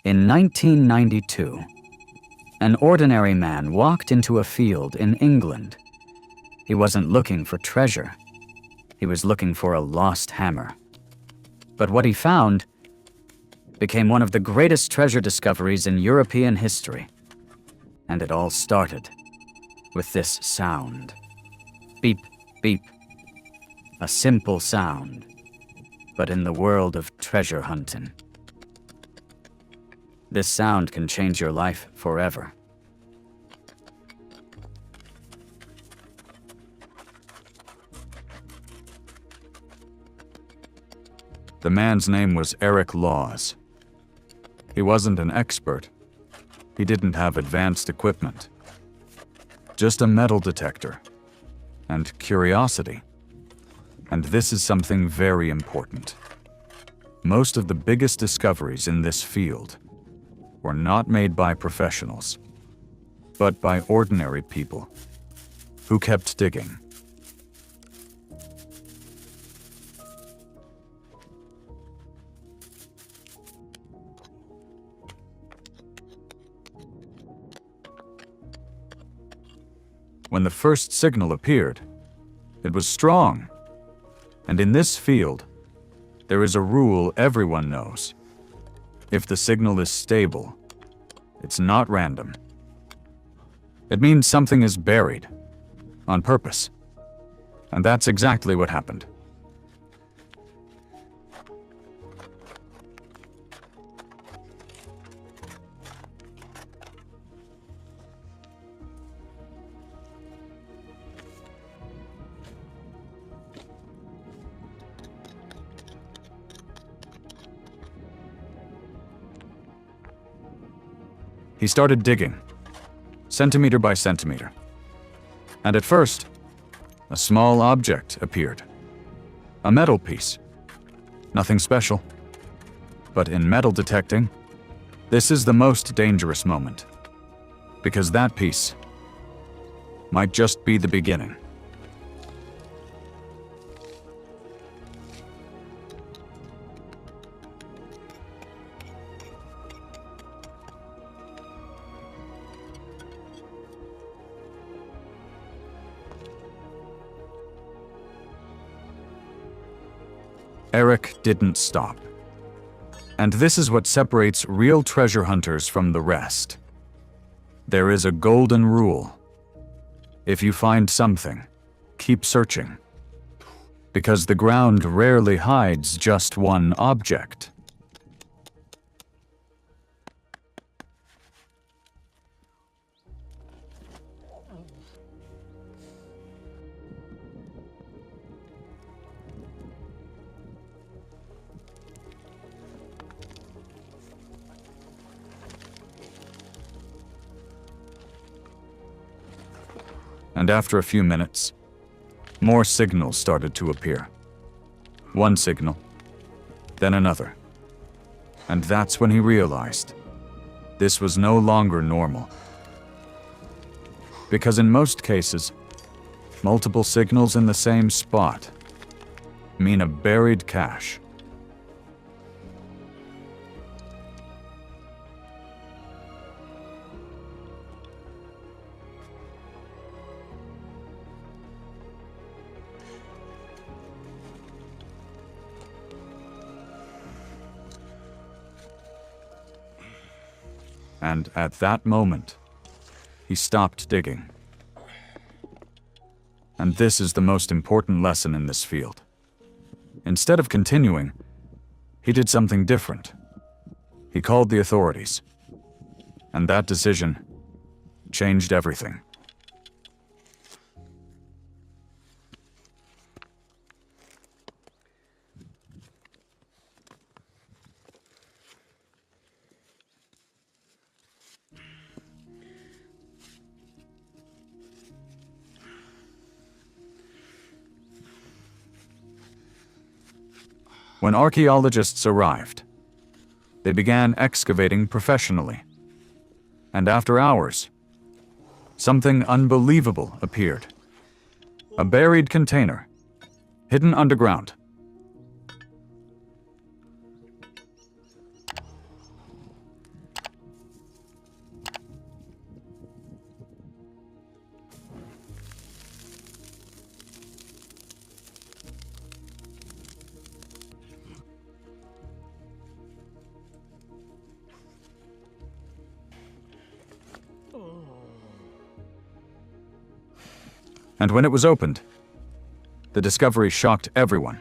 In 1992, an ordinary man walked into a field in England. He wasn't looking for treasure. He was looking for a lost hammer. But what he found became one of the greatest treasure discoveries in European history. And it all started with this sound. Beep, beep. A simple sound, but in the world of treasure hunting, this sound can change your life forever. The man's name was Eric Laws. He wasn't an expert. He didn't have advanced equipment. Just a metal detector and curiosity. And this is something very important. Most of the biggest discoveries in this field were not made by professionals, but by ordinary people who kept digging. When the first signal appeared, it was strong. And in this field, there is a rule everyone knows. If the signal is stable, it's not random. It means something is buried, on purpose. And that's exactly what happened. He started digging, centimeter by centimeter. And at first, a small object appeared. A metal piece. Nothing special. But in metal detecting, this is the most dangerous moment. Because that piece might just be the beginning. Eric didn't stop. And this is what separates real treasure hunters from the rest. There is a golden rule. If you find something, keep searching. Because the ground rarely hides just one object. And after a few minutes, more signals started to appear. One signal, then another. And that's when he realized this was no longer normal. Because in most cases, multiple signals in the same spot mean a buried cache. And at that moment, he stopped digging. And this is the most important lesson in this field. Instead of continuing, he did something different. He called the authorities. And that decision changed everything. When archaeologists arrived, they began excavating professionally. And after hours, something unbelievable appeared. A buried container, hidden underground. And when it was opened, the discovery shocked everyone.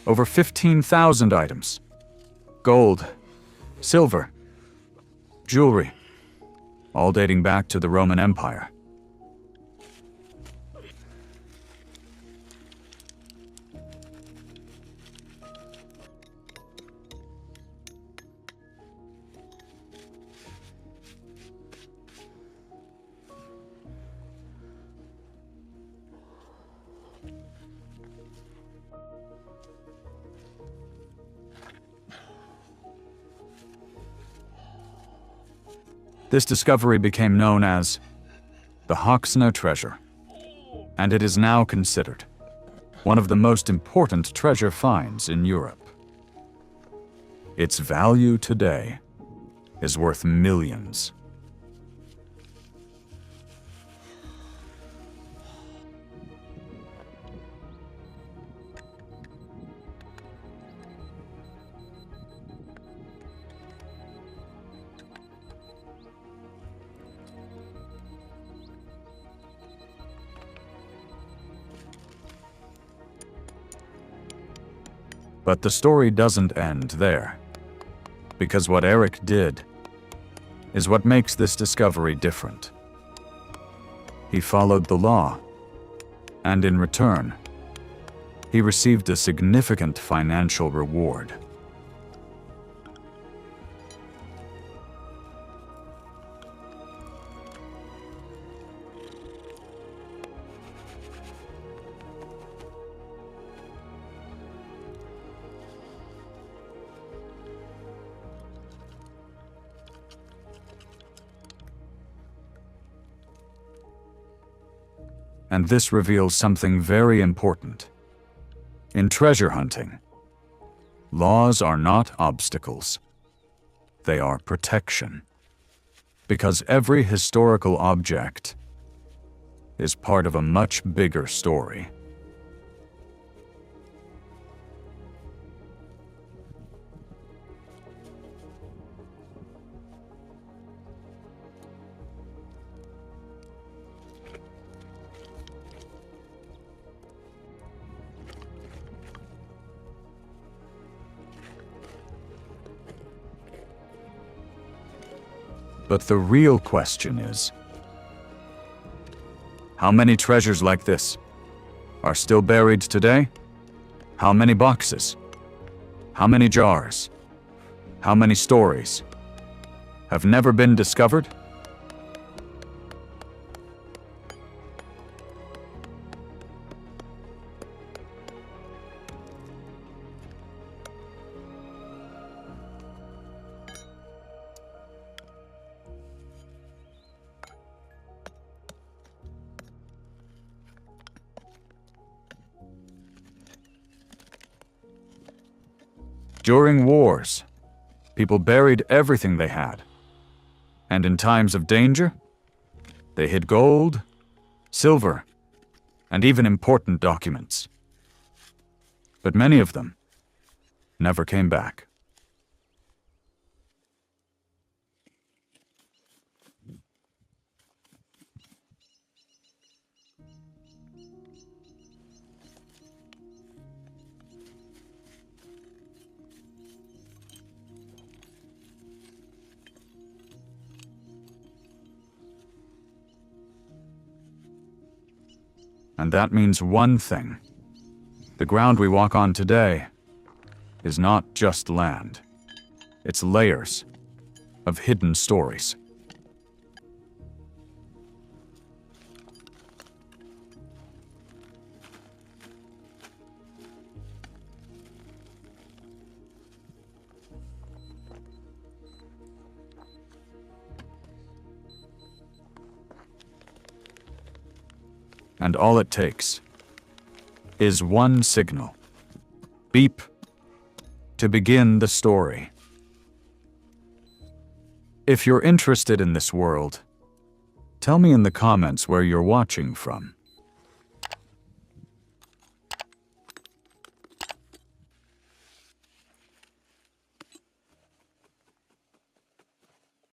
Over 15,000 items. Gold, silver, jewelry, all dating back to the Roman Empire. This discovery became known as the Hoxne treasure, and it is now considered one of the most important treasure finds in Europe. Its value today is worth millions. But the story doesn't end there, because what Eric did is what makes this discovery different. He followed the law, and in return, he received a significant financial reward. And this reveals something very important. In treasure hunting, laws are not obstacles. They are protection. Because every historical object is part of a much bigger story. But the real question is, how many treasures like this are still buried today? How many boxes? How many jars? How many stories have never been discovered? During wars, people buried everything they had. And in times of danger, they hid gold, silver, and even important documents. But many of them never came back. And that means one thing. The ground we walk on today is not just land. It's layers of hidden stories. And all it takes is one signal. Beep. To begin the story. If you're interested in this world, tell me in the comments where you're watching from.